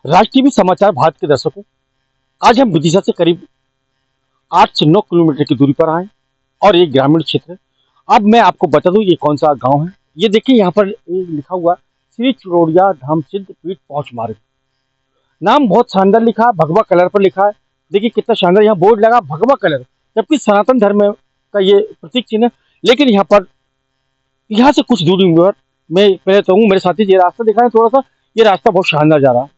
राज TV समाचार भारत के दर्शकों, आज हम विदिशा से करीब 8 से 9 किलोमीटर की दूरी पर आए और एक ग्रामीण क्षेत्र है। अब मैं आपको बता दूं ये कौन सा गांव है। ये देखिए यहाँ पर ये लिखा हुआ श्री चुरोड़िया धाम सिद्ध पीठ पहुंच मार्ग। नाम बहुत शानदार लिखा है, भगवा कलर पर लिखा है। देखिए कितना शानदार यहाँ बोर्ड लगा, भगवा कलर, जबकि सनातन धर्म का ये प्रतीक चिन्ह है। लेकिन यहाँ से कुछ दूरी पर मैं पहले तो हूँ, मेरे साथी ये रास्ता दिखा है थोड़ा सा, ये रास्ता बहुत शानदार जा रहा है।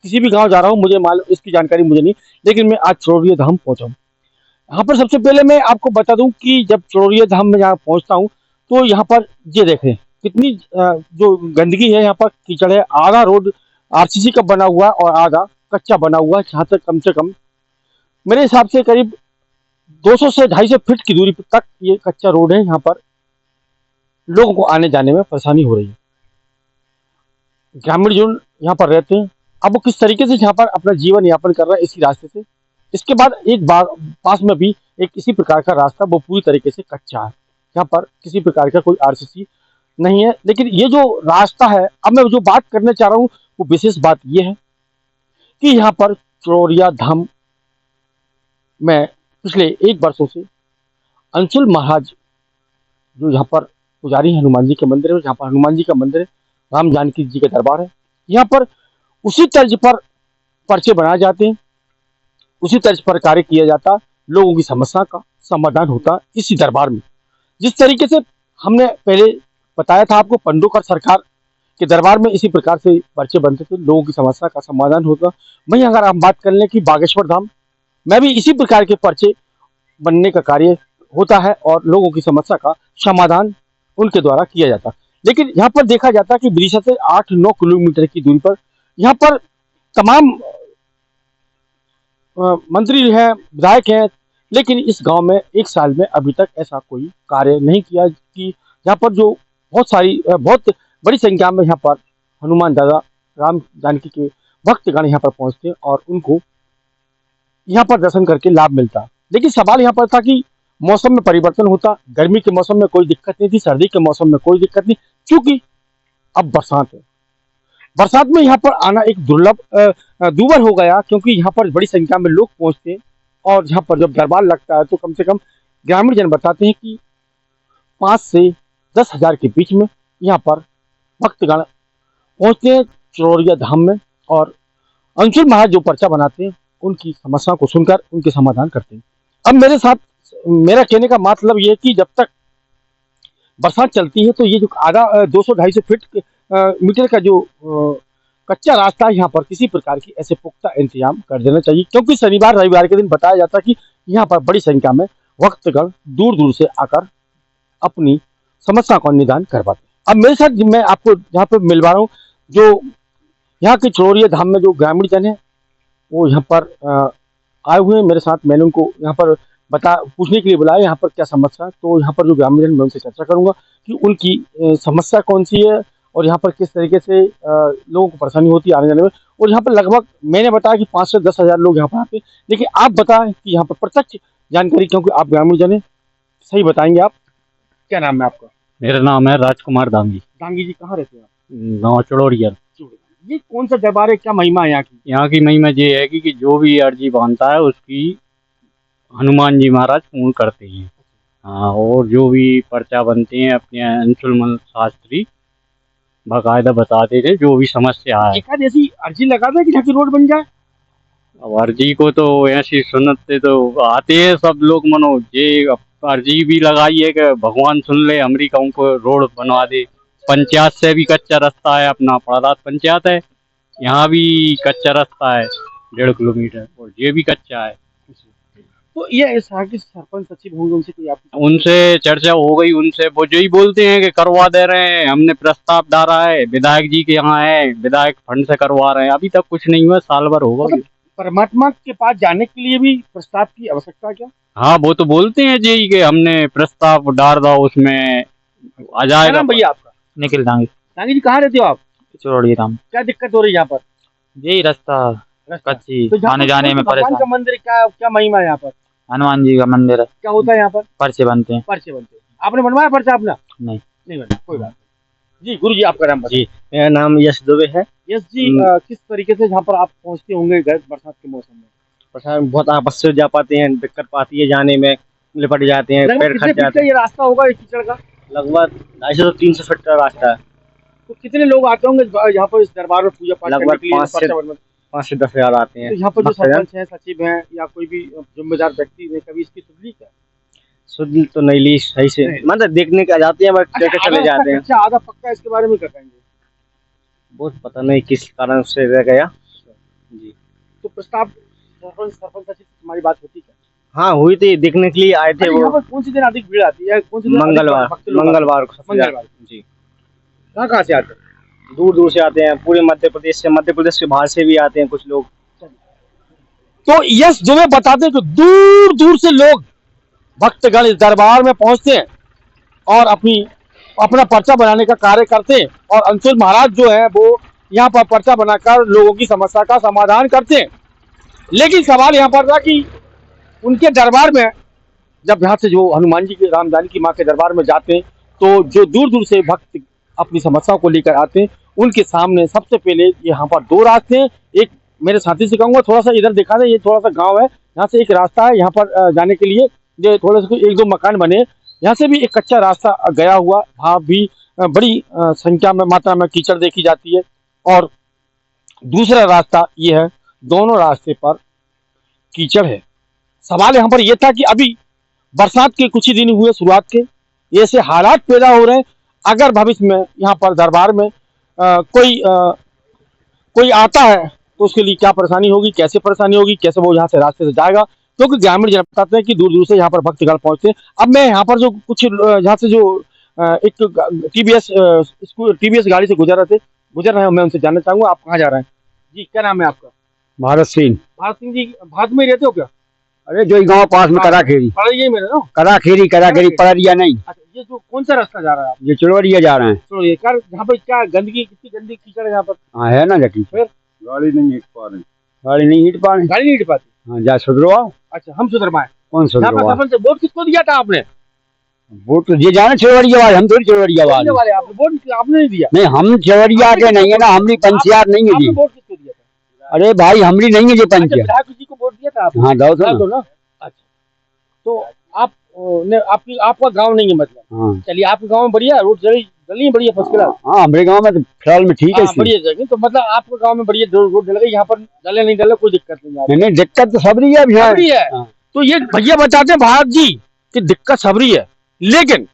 किसी भी गांव जा रहा हूँ, मुझे मालूम इसकी जानकारी मुझे नहीं, लेकिन मैं आज चुरोड़िया धाम पहुंचा हूँ। यहाँ पर सबसे पहले मैं आपको बता दूं कि जब चुरोड़िया धाम में यहाँ पहुंचता हूँ तो यहाँ पर ये देखें कितनी जो गंदगी है, यहाँ पर कीचड़ है। आधा रोड आरसीसी का बना हुआ और आधा कच्चा बना हुआ है। जहाँ तक कम से कम मेरे हिसाब से करीब 200 से 250 फीट की दूरी तक ये कच्चा रोड है। यहाँ पर लोगों को आने जाने में परेशानी हो रही है। ग्रामीण जो यहाँ पर रहते हैं, अब वो किस तरीके से यहाँ पर अपना जीवन यापन कर रहा है इसी रास्ते से। इसके बाद एक बार पास में भी एक इसी प्रकार का रास्ता, वो पूरी तरीके से कच्चा है। यहाँ पर किसी प्रकार का कोई आरसीसी नहीं है। लेकिन ये जो रास्ता है, अब मैं जो बात करने चाह रहा हूँ वो विशेष बात ये है कि यहाँ पर चुरोड़िया धाम में पिछले 1 वर्षों से अंशुल महाराज जो यहाँ पर पुजारी हनुमान जी के मंदिर है, यहाँ पर हनुमान जी का मंदिर है, राम जानकी जी का दरबार है। यहाँ पर उसी तर्ज पर पर्चे बनाए जाते हैं, उसी तर्ज पर कार्य किया जाता, लोगों की समस्या का समाधान होता इसी दरबार में। जिस तरीके से हमने पहले बताया था आपको, पंडोकर सरकार के दरबार में इसी प्रकार से पर्चे बनते थे, लोगों की समस्या का समाधान होता। वहीं अगर हम बात कर लें कि बागेश्वर धाम में भी इसी प्रकार के पर्चे बनने का कार्य होता है और लोगों की समस्या का समाधान उनके द्वारा किया जाता। लेकिन यहाँ पर देखा जाता कि विदिशा से 8-9 किलोमीटर की दूरी पर यहाँ पर तमाम मंत्री हैं, विधायक हैं, लेकिन इस गांव में 1 साल में अभी तक ऐसा कोई कार्य नहीं किया कि यहाँ पर जो बहुत बड़ी संख्या में यहाँ पर हनुमान दादा राम जानकी के भक्तगण यहाँ पर पहुंचते और उनको यहाँ पर दर्शन करके लाभ मिलता। लेकिन सवाल यहाँ पर था कि मौसम में परिवर्तन होता। गर्मी के मौसम में कोई दिक्कत नहीं थी, सर्दी के मौसम में कोई दिक्कत नहीं, क्योंकि अब बरसात है। बरसात में यहाँ पर आना एक दूभर हो गया, क्योंकि यहाँ पर बड़ी संख्या में लोग पहुंचते हैं और यहाँ पर जब दरबार लगता है तो कम से कम ग्रामीण जन बताते हैं कि 5 से 10 हजार के बीच में यहाँ पर भक्तगण पहुंचते हैं चुरोड़िया धाम में और अंशुल महाराज जो पर्चा बनाते हैं उनकी समस्या को सुनकर उनके समाधान करते हैं। अब मेरा कहने का मतलब ये है कि जब तक बरसात चलती है तो ये जो आधा 200-250 फीट मीटर का जो कच्चा रास्ता है, यहाँ पर किसी प्रकार की ऐसे पुख्ता इंतजाम कर देना चाहिए, क्योंकि शनिवार रविवार के दिन बताया जाता है कि यहाँ पर बड़ी संख्या में भक्तगण दूर दूर से आकर अपनी समस्या का निदान करवाते हैं। अब मेरे साथ मैं आपको यहाँ पर मिलवा रहा हूँ जो यहाँ के चुरोड़िया धाम में जो ग्रामीण जन है वो यहाँ पर आए हुए हैं मेरे साथ। मैंने उनको यहाँ पर पूछने के लिए बुलाया यहाँ पर क्या समस्या है। तो यहाँ पर जो ग्रामीण जन, मैं उनसे चर्चा करूंगा कि उनकी समस्या कौन सी है और यहाँ पर किस तरीके से लोगों को परेशानी होती है आने जाने में। और यहाँ पर लगभग मैंने बताया कि 5 से 10 हजार लोग यहाँ पर आते हैं, लेकिन आप बताएं कि यहाँ पर प्रत्यक्ष जानकारी, क्योंकि आप ग्रामीण जन है, सही बताएंगे आप। क्या नाम है आपका? मेरा नाम है राजकुमार दांगी। दांगी जी, कहाँ रहते हैं आप? गाँव चुरोड़िया। ये कौन सा दरबार है, क्या महिमा है यहाँ की? यहाँ की महिमा ये है कि जो भी अर्जी बांधता है उसकी हनुमान जी महाराज पूर्ण करते हैं। हाँ, और जो भी पर्चा बनते हैं अपने अंशुल शास्त्री बाकायदा बताते थे जो भी समस्या है। एक ऐसी अर्जी लगा दे कि यहाँ की रोड बन जाए। अब अर्जी को तो ऐसी सुनते तो आते हैं सब लोग, मनो ये अर्जी भी लगाई है कि भगवान सुन ले, अमेरिका को रोड बनवा दे। पंचायत से भी कच्चा रास्ता है, अपना पड़ादात पंचायत है, यहाँ भी कच्चा रास्ता है 1.5 किलोमीटर, और ये भी कच्चा है। तो ये सरपंच सचिव होंगे, उनसे कोई आप? उनसे चर्चा हो गई, उनसे वो जो ही बोलते हैं कि करवा दे रहे हैं, हमने प्रस्ताव डाला है, विधायक जी के यहाँ है, विधायक फंड से करवा रहे हैं, अभी तक कुछ नहीं हुआ, साल भर होगा। मतलब परमात्मा के पास जाने के लिए भी प्रस्ताव की आवश्यकता क्या? हाँ, वो तो बोलते हैं जी कि हमने प्रस्ताव डाल दो, उसमें आ जाएगा। भैया आपका? निखिल दांगी। दांगी जी, कहाँ रहते हो आप? चुरोड़िया धाम। क्या दिक्कत हो रही है यहाँ पर? यही रास्ता कच्ची, तो आने जाने में भगवान परेशान। का मंदिर, क्या महिमा है यहाँ पर? हनुमान जी का मंदिर है। क्या होता है यहाँ पर? पर्चे बनते हैं। पर्चे बनते हैं। आपने बनवाया पर्चा अपना? नहीं नहीं बना, कोई बात नहीं। जी गुरु जी, आपका नाम बताइए। जी, मेरा नाम यश दुबे है। यस जी, किस तरीके से यहाँ पर आप पहुँचते होंगे बरसात के मौसम में? प्रसाद में बहुत आपस से जा पाते हैं, दिक्कत पाती है जाने में, लिपट जाते हैं, लगभग पैर कितने खट फीट जाते का हैं। ये रास्ता होगा, ये कीचड़ का? लगभग 250 से 300 फीट का रास्ता है। तो कितने लोग आते होंगे यहाँ पर इस दरबार में पूजा पाठ करने लगभग के लिए? 5 से 10 हज़ार आते हैं। तो यहाँ पर जो भक्तजन सरपंच है, सचिव हैं या कोई भी जिम्मेदार व्यक्ति ने कभी इसकी सुध ली क्या? सुध तो नहीं ली सही से, नहीं। मतलब देखने के आ जाते हैं, बस अच्छा, कहके आधा चले जाते हैं। कच्चा आधा पक्का, इसके बारे में क्या कहेंगे? बहुत पता नहीं किस कारण से रह गया जी। तो प्रस्ताव सरपंच सचिव से तुम्हारी बात होती क्या? हाँ हुई थी, देखने के लिए आए थे अच्छा, वो। यहाँ पर कौन सी दिन अधिक भीड़ आती है? कौन सी दिन अधिक मंगलवार भक्त लोग आते हैं? मंगलवार को सबसे मंगलवार। ज्यादा। जी, कहाँ से आते हैं? दूर दूर से आते हैं, पूरे मध्य प्रदेश से, मध्य प्रदेश के बाहर से भी आते हैं कुछ लोग। तो यस जो मैं बताते हैं कि दूर दूर से लोग भक्तगण इस दरबार में पहुंचते हैं और अपना पर्चा बनाने का कार्य करते हैं, और अंशुल महाराज जो है वो यहाँ पर पर्चा बनाकर लोगों की समस्या का समाधान करते हैं। लेकिन सवाल यहाँ पर था कि उनके दरबार में जब यहाँ से जो हनुमान जी के, राम जानकी माँ के दरबार में जाते हैं, तो जो दूर दूर से भक्त अपनी समस्याओं को लेकर आते हैं, उनके सामने सबसे पहले यहाँ पर दो रास्ते हैं। एक मेरे साथी से कहूँगा थोड़ा सा इधर दिखा दें, ये थोड़ा सा गांव है, यहाँ से एक रास्ता है यहाँ पर जाने के लिए, जो थोड़े से एक दो मकान बने, यहाँ से भी एक कच्चा रास्ता गया हुआ, वहाँ भी बड़ी संख्या में, मात्रा में कीचड़ देखी जाती है। और दूसरा रास्ता ये है, दोनों रास्ते पर कीचड़ है। सवाल यहाँ पर यह था कि अभी बरसात के कुछ ही दिन हुए शुरुआत के, ऐसे हालात पैदा हो रहे हैं, अगर भविष्य में यहाँ पर दरबार में कोई आता है तो उसके लिए क्या परेशानी होगी, कैसे परेशानी होगी, कैसे वो यहाँ से रास्ते से जाएगा, क्योंकि ग्रामीण जन बताते हैं कि दूर दूर से यहाँ पर भक्तगण पहुंचते हैं। अब मैं यहाँ पर जो कुछ यहाँ से जो एक टीवीएस गाड़ी से गुजर रहे हैं, मैं उनसे जानना चाहूंगा आप कहाँ जा रहे हैं? जी, क्या नाम है आपका? भारत सिंह। भारत सिंह जी, भारत में ही रहते हो क्या? अरे जो गांव पास में कराखेरी, पड़िए में रहो? कराखेरी पड़रिया नहीं, अच्छा, ये जो कौन सा रास्ता जा रहा है आप? ये चुड़वरिया जा रहे हैं। तो ये कर यहाँ पर क्या गंदगी, कितनी गंदी कीचड़ है यहाँ पर? हाँ है ना जकी, फिर गाड़ी नहीं हिट पा रही, गाड़ी नहीं हिट पा रही। गाड़ी नहीं हिट पाती? हाँ जा सुधरवाओ। अच्छा, हम सुधरवाएं? कौन यहाँ पर सुधरवा? सरपंच वोट किसको दिया था आपने? वोट तो ये जाने चुड़वरिया वाले, हम थोड़ी चुड़वरिया वाले। वाले आपने वोट आपने नहीं दिया? नहीं हम चुड़वरिया के नहीं है ना, हमारी पंचायत नहीं है आपने जी। वोट किसको दिया था? अरे भाई हमारी नहीं है जी अच्छा, पंचायत। विधायक जी को वोट दिया था आपने? हाँ दो दो ना। अच्छा, तो आप आपका गांव नहीं है मतलब? हाँ चलिए, आपके गांव में बढ़िया रोड गली बढ़िया फर्स्ट क्लास? हाँ हमारे गाँव में तो फिलहाल में ठीक है। हाँ, बढ़िया जगह, तो मतलब आपके गांव में बढ़िया रोड डल गई, यहाँ पर डले नहीं डले कोई दिक्कत नहीं है? नहीं दिक्कत तो सबरी है अभी है। सबरी है। हाँ। तो ये भैया बताते हैं भारत जी कि दिक्कत सबरी है, लेकिन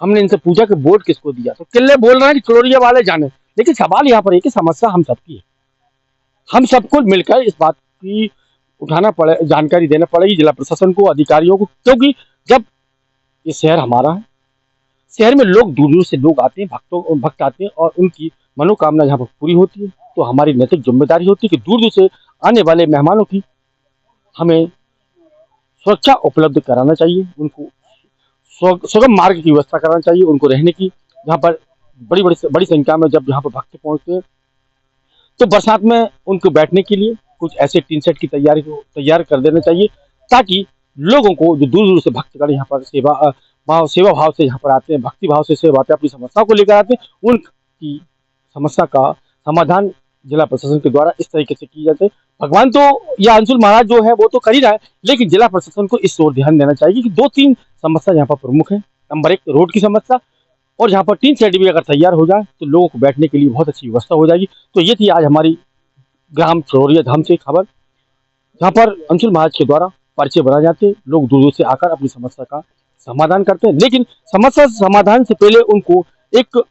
हमने इनसे पूछा कि वोट किसको दिया, तो किले बोल रहे हैं कि चुड़वरिया वाले जाने। लेकिन सवाल यहाँ पर है कि समस्या हम सबकी है, हम सबको मिलकर इस बात की उठाना पड़े, जानकारी देना पड़ेगी जिला प्रशासन को, अधिकारियों को, क्योंकि जब ये शहर हमारा है, शहर में लोग दूर दूर से लोग आते हैं, भक्त आते हैं, और उनकी मनोकामना यहाँ पर पूरी होती है, तो हमारी नैतिक जिम्मेदारी होती है कि दूर दूर से आने वाले मेहमानों की हमें सुरक्षा उपलब्ध कराना चाहिए, उनको सुगम मार्ग की व्यवस्था कराना चाहिए, उनको रहने की, यहाँ पर बड़ी संख्या में जब यहाँ पर भक्त पहुंचते हैं तो बरसात में उनको बैठने के लिए कुछ ऐसे टीन सेट की तैयार कर देना चाहिए, ताकि लोगों को जो दूर दूर से भक्तगण यहाँ पर सेवा भाव से यहाँ पर आते हैं, भक्ति भाव से सेवा आते हैं, अपनी समस्याओं को लेकर आते हैं, उनकी समस्या का समाधान जिला प्रशासन के द्वारा इस तरीके से की जाते हैं। भगवान तो या अंशुल महाराज जो है वो तो कर ही रहा है, लेकिन जिला प्रशासन को इस ओर ध्यान देना चाहिए कि 2-3 समस्या यहाँ पर प्रमुख है। नंबर 1 रोड की समस्या, और यहाँ पर टीन सेट भी अगर तैयार हो जाए तो लोगों को बैठने के लिए बहुत अच्छी व्यवस्था हो जाएगी। तो ये थी आज हमारी ग्राम चुड़वरिया धाम से खबर, जहाँ पर अंशुल महाराज के द्वारा पर्चे बनाए जाते हैं, लोग दूर दूर से आकर अपनी समस्या का समाधान करते हैं, लेकिन समस्या समाधान से पहले उनको एक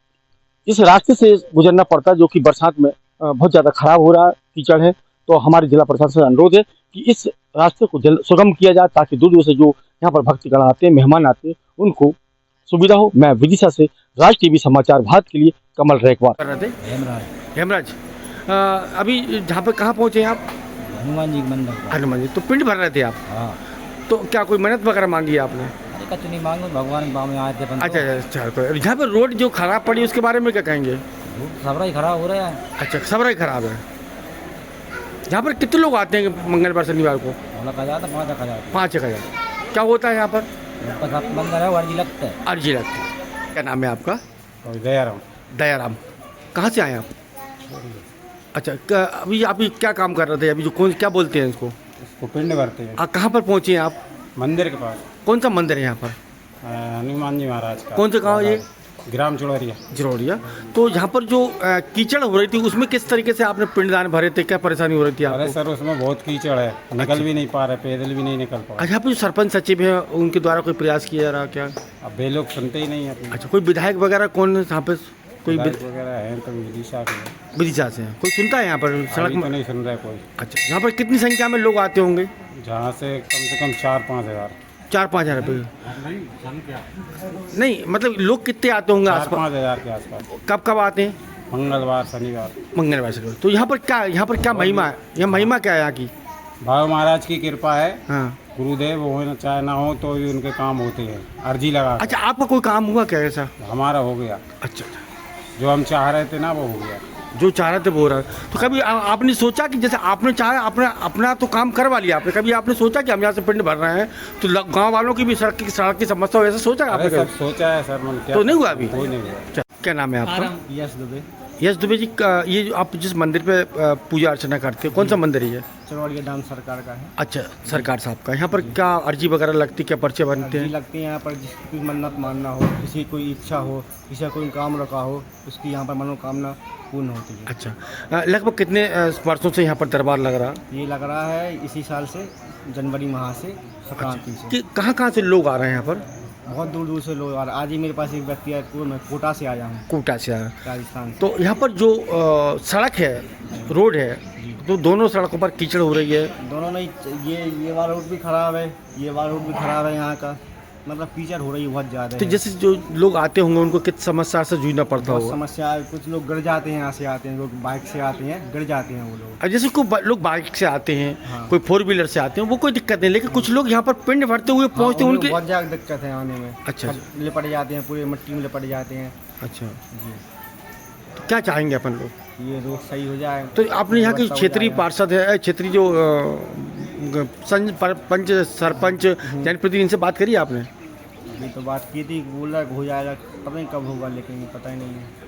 इस रास्ते से गुजरना पड़ता है जो कि बरसात में बहुत ज़्यादा खराब हो रहा है, कीचड़ है। तो हमारे जिला प्रशासन से अनुरोध है कि इस रास्ते को सुगम किया जाए, ताकि दूर दूर से जो यहाँ पर भक्तगण आते हैं, मेहमान आते हैं, उनको सुविधा हो। मैं विदिशा से राज टीवी समाचार भारत के लिए कमल रेखवार कर रहे थे। हेमराज, अभी जहाँ पर कहाँ पहुँचे आप? हनुमान जी के मंदिर पर। हनुमान जी, तो पिंड भर रहे थे आप? हाँ। तो क्या कोई मन्नत वगैरह मांगी है आपने? अरे कच नहीं मांगो, भगवान के पाँव में आए थे अपन तो। अच्छा, तो यहाँ पर रोड जो खराब पड़ी उसके बारे में क्या कहेंगे? धूप सबरा ही खराब हो रहा है। अच्छा, सब खराब है। यहाँ पर कितने लोग आते हैं मंगलवार शनिवार को? 1,000 5,000। 5,000। क्या होता है यहाँ पर? मंदिर है, अर्जी लगता है। अर्जी लगती है। क्या नाम है आपका? दयाराम। दयाराम। कहाँ से आए आप? अच्छा, अभी आप ये क्या काम कर रहे थे? अभी जो कौन क्या बोलते हैं इसको? उसको पिंड भरते हैं कहाँ पर पहुँचे हैं आप? मंदिर के पास। कौन सा मंदिर है यहाँ पर? हनुमान जी महाराज का। कौन सा गाँव है ये? ग्राम चुड़रिया। जरोड़िया। तो यहाँ पर जो कीचड़ हो रही थी उसमें किस तरीके से आपने पिंडदान भरे थे? क्या परेशानी हो रही थी अरे आपको? सर उसमें बहुत कीचड़ है, निकल भी नहीं पा रहे, पैदल भी नहीं निकल पा रहे। अच्छा, यहाँ पर जो सरपंच सचिव हैं उनके द्वारा कोई प्रयास किया जा रहा क्या? अब वे लोग सुनते ही नहीं है अपनी। अच्छा, कोई विधायक वगैरह कौन यहाँ पे? कोई विधायक वगैरह हैं तो विदिशा के। विदिशा से हैं? कोई सुनता है यहाँ पर सड़क अभी तो में? नहीं सुन रहा है कोई। अच्छा, यहाँ पर कितनी संख्या में लोग आते होंगे? जहाँ से कम 4-5 हज़ार। 4-5 हज़ार रुपये? नहीं, मतलब लोग कितने आते होंगे आसपास? 4-5 हज़ार के आसपास। कब कब आते हैं? मंगलवार शनिवार। मंगलवार से। तो यहाँ पर क्या महिमा है? यहाँ महिमा क्या है यहाँ की? भाव महाराज की कृपा है। हाँ। गुरुदेव हो ना चाहे ना हो तो भी उनके काम होते हैं, अर्जी लगा। अच्छा, आपका कोई काम हुआ क्या ऐसा? हमारा हो गया, अच्छा, जो हम चाह रहे थे ना वो हो गया। जो चाह रहे थे वो हो रहा है। तो कभी आपने सोचा कि जैसे आपने चाहा आपने अपना तो काम करवा लिया आपने, कभी आपने सोचा कि हम यहाँ से पिंड भर रहे हैं तो गांव वालों की भी सड़क की समस्या हो, ऐसा सोचा अरे आपने सब कभी? सोचा है सर, मन क्या तो नहीं हुआ अभी? कोई नहीं हुआ। अच्छा, क्या नाम है आपका? यश दुबे। यश दुबे जी, ये जो आप जिस मंदिर पे पूजा अर्चना करते हैं, कौन सा मंदिर है ये? चरवाड़िया डांस सरकार का है। अच्छा, सरकार साहब का। यहाँ पर क्या अर्जी वगैरह लगती, क्या पर्चे बनते अर्जी हैं? लगती है यहाँ पर, जिसकी कोई मन्नत मानना हो, किसी की कोई इच्छा हो, किसी का कोई काम रखा हो, उसकी यहाँ पर मनोकामना पूर्ण होती है। अच्छा, लगभग कितने वर्षों से यहाँ पर दरबार लग रहा? ये लग रहा है इसी साल से, जनवरी माह से, संक्रांति से। कि कहाँ से लोग आ रहे हैं यहाँ पर? बहुत दूर दूर से लोग आ रहे हैं। आज ही मेरे पास एक व्यक्ति है, मैं कोटा से आया हूँ, कोटा से आया। राजस्थान से। तो यहाँ पर जो सड़क है, रोड है, तो दोनों सड़कों पर कीचड़ हो रही है। दोनों नहीं, ये वाला रोड भी खराब है, ये वाला रोड भी खराब है यहाँ का, मतलब कीचड़ हो रही है बहुत ज़्यादा। तो जैसे जो लोग आते होंगे उनको किस समस्या से जूझना पड़ता बहुत होगा? समस्या है, कुछ लोग गिर जाते हैं, यहाँ से आते हैं, लोग बाइक से आते हैं, गिर जाते हैं वो लोग। और जैसे कोई लोग बाइक से आते हैं, हाँ। कोई 4 व्हीलर से आते हैं, वो कोई दिक्कत नहीं, लेकिन कुछ लोग यहाँ पर पिंड भरते हुए पहुँचते हैं, हाँ, उनके। बहुत ज़्यादा दिक्कत है आने में। अच्छा। सब लिपट जाते हैं, पूरे मिट्टी में लिपट जाते हैं। अच्छा, जी, तो क्या चाहेंगे अपन लोग? ये रोड सही हो जाए। तो आपने यहाँ के व्यवस्था हो क्षेत्रीय जाए। पार्षद है, क्षेत्रीय जो पंच सरपंच जनप्रतिनिधि, इनसे बात करी आपने? अभी तो बात की थी, बोल रहा है हो जाएगा, पता नहीं कब होगा, लेकिन पता ही नहीं है।